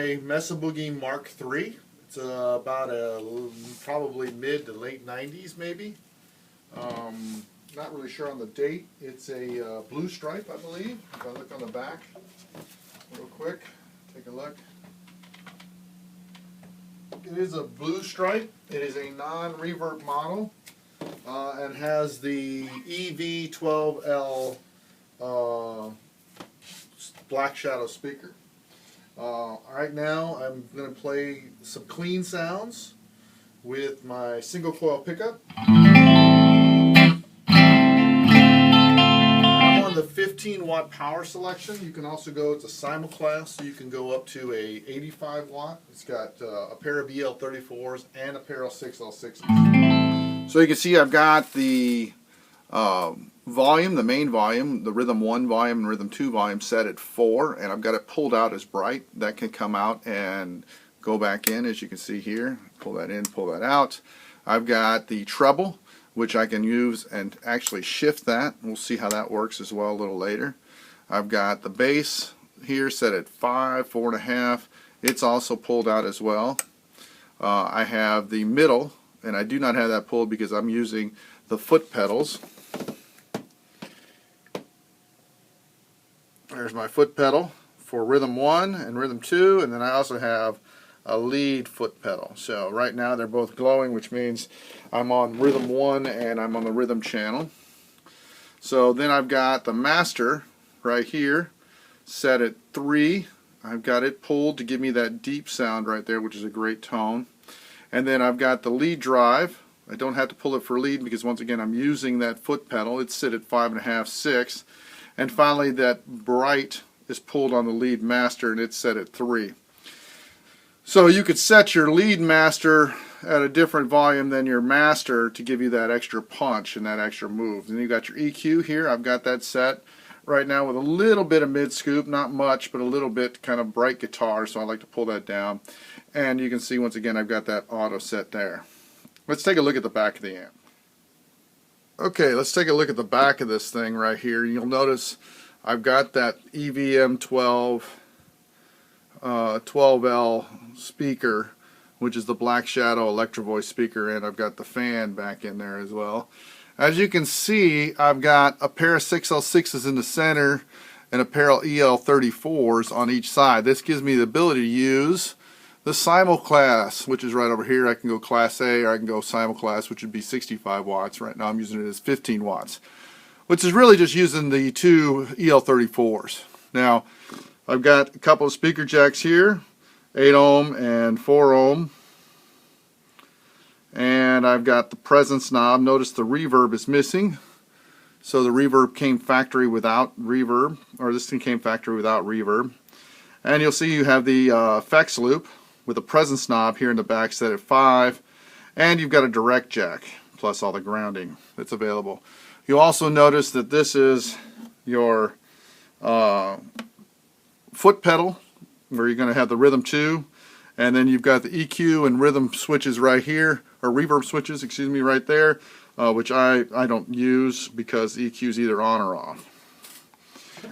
my Mesa Boogie Mark III. It's about probably mid to late 90s maybe. Not really sure on the date. It's a blue stripe, I believe. If I look on the back real quick, take a look. It is a blue stripe. It is a non-reverb model and has the EV12L Black Shadow speaker. Right now I'm going to play some clean sounds with my single coil pickup. I'm on the 15 watt power selection. You can also go, it's a simulclass, so you can go up to a 85 watt. It's got a pair of EL34s and a pair of 6L6s. So you can see I've got the volume, the main volume, the Rhythm 1 volume and Rhythm 2 volume set at 4, and I've got it pulled out as bright. That can come out and go back in, as you can see here. Pull that in, pull that out. I've got the treble, which I can use and actually shift that. We'll see how that works as well a little later. I've got the bass here set at 5, 4.5. It's also pulled out as well. I have the middle, and I do not have that pulled because I'm using the foot pedals. There's my foot pedal for Rhythm 1 and Rhythm 2, and then I also have a lead foot pedal. So right now they're both glowing, which means I'm on Rhythm 1 and I'm on the rhythm channel. So then I've got the master right here set at 3. I've got it pulled to give me that deep sound right there, which is a great tone. And then I've got the lead drive. I don't have to pull it for lead because once again I'm using that foot pedal. It's set at 5.5, 6. And finally that bright is pulled on the lead master and it's set at 3. So you could set your lead master at a different volume than your master to give you that extra punch and that extra move. Then you got your EQ here. I've got that set right now with a little bit of mid scoop, not much, but a little bit kind of bright guitar, so I like to pull that down. And you can see once again I've got that auto set there. Let's take a look at the back of the amp. Okay, let's take a look at the back of this thing right here. You'll notice I've got that EVM12 12L speaker, which is the Black Shadow Electro Voice speaker, and I've got the fan back in there as well. As you can see, I've got a pair of 6L6s in the center and a pair of EL34s on each side. This gives me the ability to use the simulclass, which is right over here. I can go Class A or I can go simulclass, which would be 65 watts. Right now I'm using it as 15 watts, which is really just using the two EL34s. Now, I've got a couple of speaker jacks here, 8 ohm and 4 ohm. And I've got the presence knob. Notice the reverb is missing. So the reverb came factory without reverb, or this thing came factory without reverb. And you'll see you have the effects loop with a presence knob here in the back set at 5. And you've got a direct jack, plus all the grounding that's available. You'll also notice that this is your foot pedal, where you're going to have the Rhythm 2, and then you've got the EQ and rhythm switches right here, or reverb switches, excuse me, right there, which I don't use because EQ is either on or off.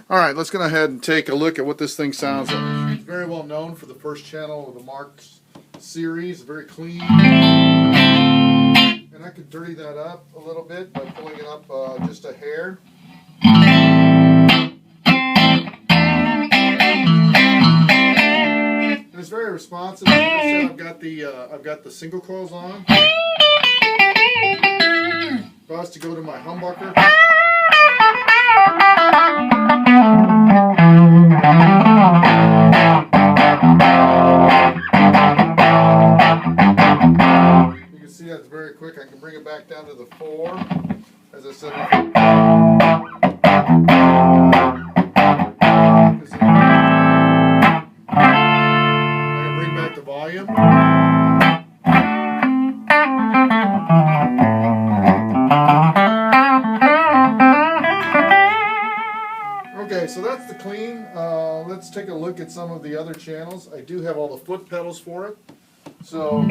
Alright, let's go ahead and take a look at what this thing sounds like. It's very well known for the first channel of the Marks series, very clean. And I could dirty that up a little bit by pulling it up just a hair. And it's very responsive. Like I said, I've got the single coils on. If I was to go to my humbucker, you can see that's very quick. I can bring it back down to the 4, as I said before. Okay, so that's the clean. Let's take a look at some of the other channels. I do have all the foot pedals for it. So,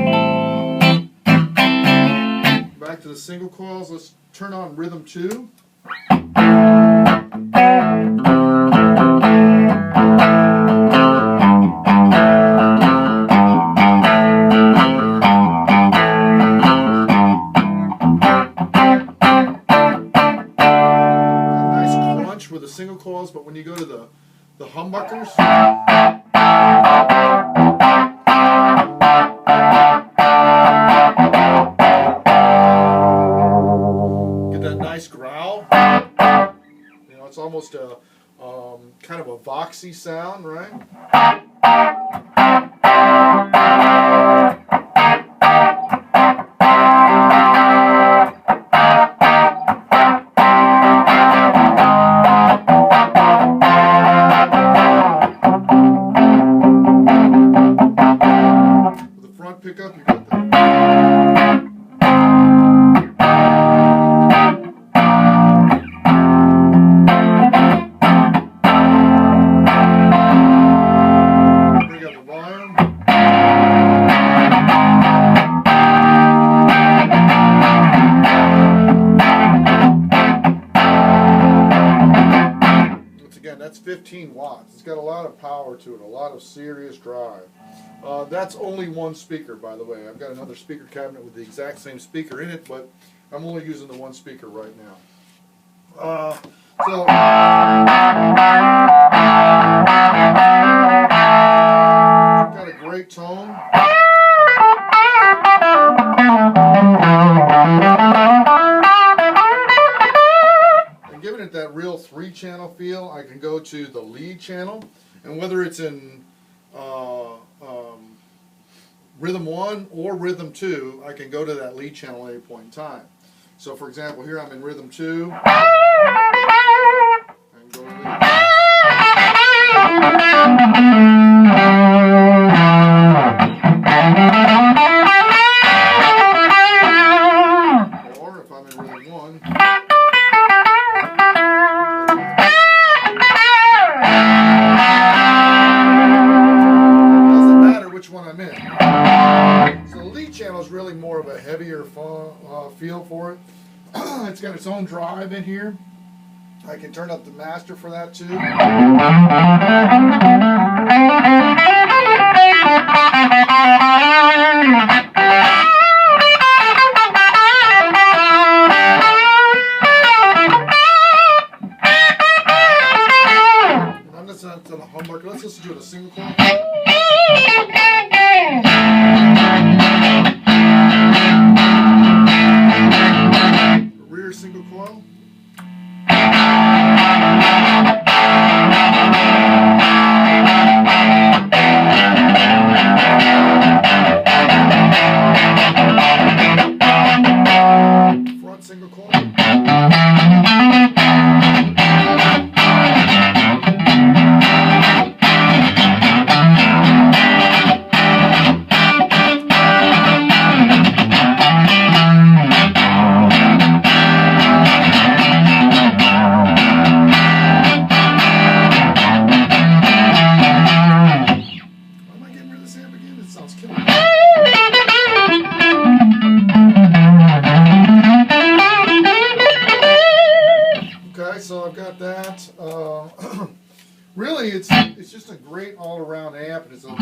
back to the single coils. Let's turn on Rhythm 2. with the single coils, but when you go to the humbuckers, get that nice growl. You know, it's almost a kind of a voxy sound, right? Pickup, you got that. Bring up the volume. Once again, that's 15 watts. It's got a lot of power to it, a lot of serious drive. That's only one speaker, by the way. I've got another speaker cabinet with the exact same speaker in it, but I'm only using the one speaker right now. So got a great tone. And giving it that real 3-channel feel, I can go to the lead channel, and whether it's in Rhythm 1 or Rhythm 2, I can go to that lead channel at any point in time. So for example, here I'm in Rhythm 2. I can go to lead. Or if I'm in Rhythm 1, which one I'm in. So the lead channel is really more of a heavier feel for it. It's got its own drive in here. I can turn up the master for that too. And I'm just on the humbucker. Let's listen to it a single coil. Rear single coil. Front single coil. So I've got that. Really, it's just a great all-around amp, and it's built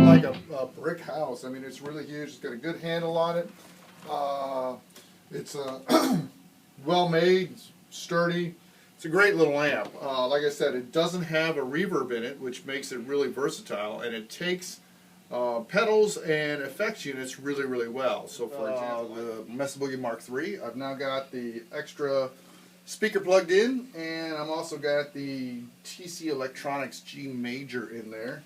like a brick house. I mean, it's really huge. It's got a good handle on it. It's well-made, sturdy. It's a great little amp. Like I said, it doesn't have a reverb in it, which makes it really versatile, and it takes pedals and effects units really, really well. So, for example, the Mesa Boogie Mark III, I've now got the extra speaker plugged in, and I've also got the TC Electronics G Major in there.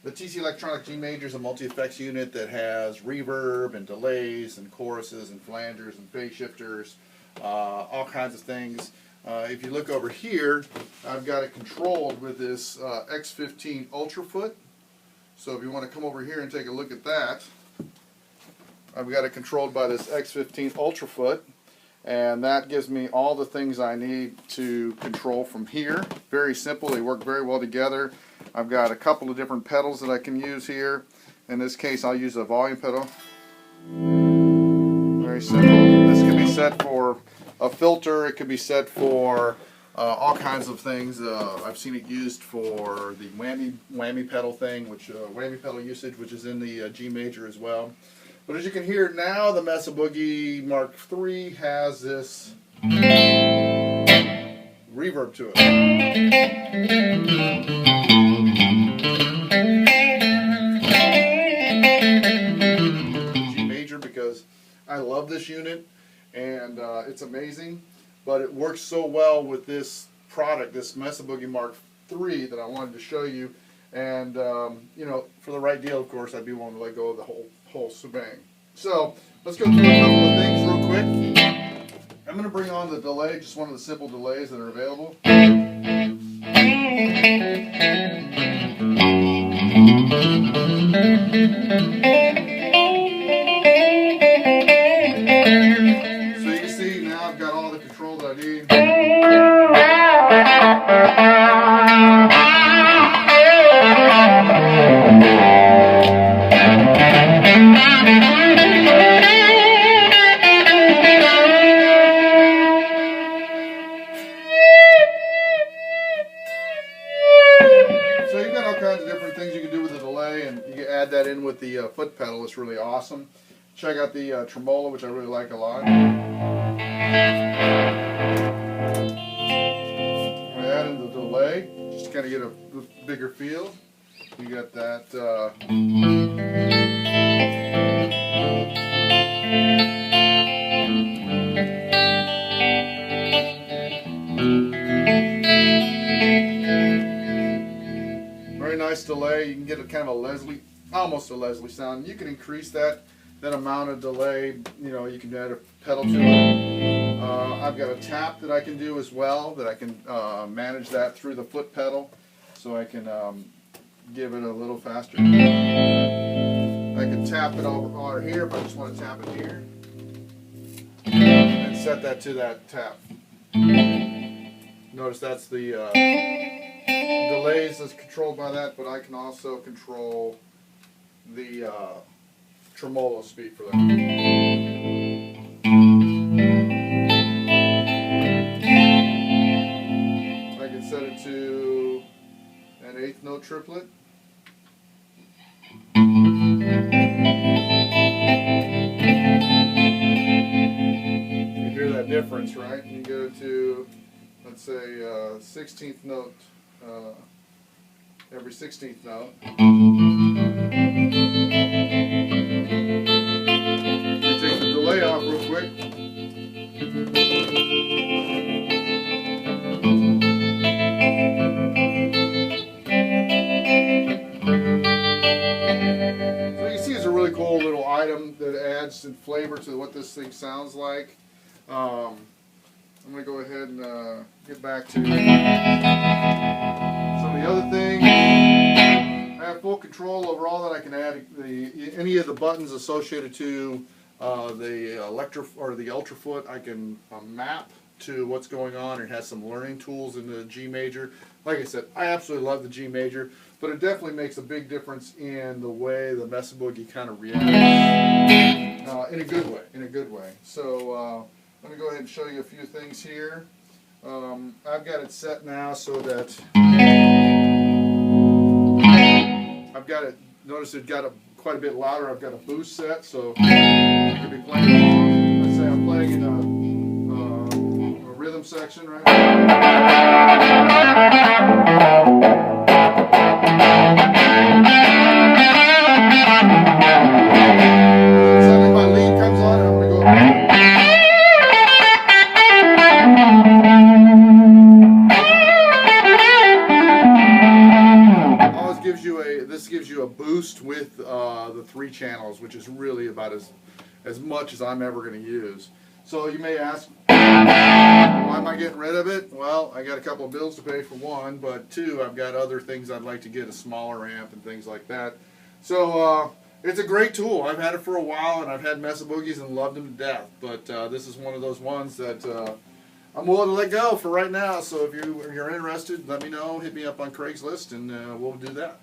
The TC Electronics G Major is a multi-effects unit that has reverb and delays and choruses and flangers and phase shifters, all kinds of things. If you look over here, I've got it controlled with this X-15 Ultrafoot. So if you want to come over here and take a look at that, I've got it controlled by this X-15 Ultrafoot. And that gives me all the things I need to control from here. Very simple, they work very well together. I've got a couple of different pedals that I can use here. In this case, I'll use a volume pedal. Very simple. This can be set for a filter, it could be set for all kinds of things. I've seen it used for the whammy pedal thing, which whammy pedal usage, which is in the G Major as well. But as you can hear now, the Mesa Boogie Mark III has this reverb reverb to it. G major, because I love this unit and it's amazing, but it works so well with this product, this Mesa Boogie Mark III, that I wanted to show you. And you know, for the right deal, of course, I'd be willing to let go of the whole shebang. So let's go through a couple of things real quick. I'm going to bring on the delay, just one of the simple delays that are available. So you can see now I've got all the control that I need. So you've got all kinds of different things you can do with the delay, and you can add that in with the foot pedal. It's really awesome. Check out the tremolo, which I really like a lot. I add in the delay, just to kind of get a bigger feel. You got that. Very nice delay. You can get a kind of a Leslie, almost a Leslie sound. You can increase that amount of delay. You know, you can add a pedal to it. I've got a tap that I can do as well, that I can manage that through the foot pedal, so I can give it a little faster. I can tap it over here if I just want to tap it here, and set that to that tap. Notice that's the delays is controlled by that, but I can also control the tremolo speed for that. I can set it to an 8th note triplet. You hear that difference, right? You go to, let's say, 16th note, every 16th note. We take the delay off real quick. So you can see it's a really cool little item that adds some flavor to what this thing sounds like. I'm going to go ahead and get back to some of the other things. I have full control over all that. I can add any of the buttons associated to the Ultrafoot. I can map to what's going on. It has some learning tools in the G major. Like I said, I absolutely love the G major, but it definitely makes a big difference in the way the Mesa Boogie kind of reacts in a good way. In a good way. So. Let me go ahead and show you a few things here. I've got it set now so that I've got it, notice it got quite a bit louder. I've got a boost set, so I could be playing along. Let's say I'm playing in a rhythm section, right? Suddenly my lead comes on and I'm going to go. This gives you a boost with the 3 channels, which is really about as much as I'm ever going to use. So you may ask, why am I getting rid of it? Well, I got a couple of bills to pay for one, but 2, I've got other things I'd like to get, a smaller amp and things like that. So it's a great tool. I've had it for a while, and I've had Mesa Boogies and loved them to death. But this is one of those ones that I'm willing to let go for right now. So if you're interested, let me know. Hit me up on Craigslist, and we'll do that.